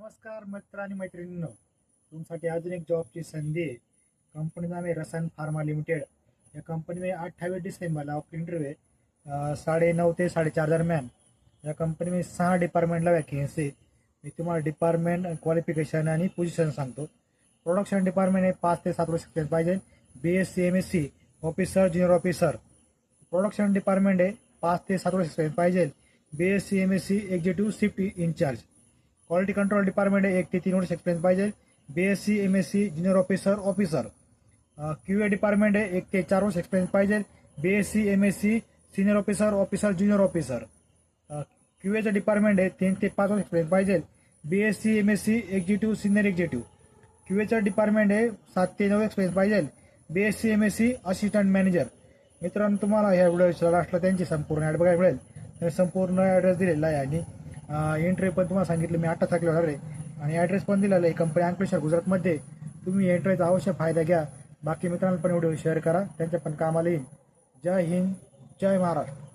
नमस्कार मित्र आणि मैत्रिणींनो, तुमच्यासाठी अजून एक जॉबची संधी आहे. कंपनी नाव आहे रसायन फार्मा लिमिटेड. या कंपनीमध्ये 28 डिसेंबरला ऑफ इंटरव्ह्यू आहे. 9:30 ते 4:30 दरम्यान. या कंपनीमध्ये 6 डिपार्टमेंटला वॅकेन्सी आहे. मी तुम्हाला डिपार्टमेंट, क्वालिफिकेशन आणि पोझिशन सांगतो. प्रोडक्शन डिपार्टमेंट आहे 5 ते 7 वर्ष एक्सपिरियन्स पाहिजे. BSc MSc officer, junior officer. Production department आहे 5 ते 7 वर्ष एक्सपिरियन्स पाहिजे. BSc MSc executive shift in charge. Quality control department आहे 1 ते 3 वर्ष एक्सपिरियन्स पाहिजे. BSc MSc junior officer. QA department आहे 1 ते 4 वर्ष एक्सपिरियन्स पाहिजे. BSc MSc senior officer, junior officer. QAचं डिपार्टमेंट आहे 3 ते 5 वर्ष एक्सपिरियन्स पाहिजे. BSc MSc executive, senior executive. QAचं डिपार्टमेंट आहे 7 ते 9 एक्सपिरियन्स पाहिजे. BSc MSc assistant manager. मित्रांनो, तुम्हाला ह्या व्हिडिओ लास्टला त्यांची संपूर्ण ॲड बघायला मिळेल. संपूर्ण ॲड्रेस दिलेला आहे आणि एंट्री पण तुम्हाला सांगितलं मी 8 तारखेला होणार आहे आणि ॲड्रेस पण दिलेला आहे कंपनी अंकलेश्वर गुजरातमध्ये. तुम्ही एंट्रीचा अवश्य फायदा घ्या. बाकी मित्रांना पण व्हिडिओ शेअर करा, त्यांच्या पण कामाला येईल. जय हिंद, जय महाराष्ट्र.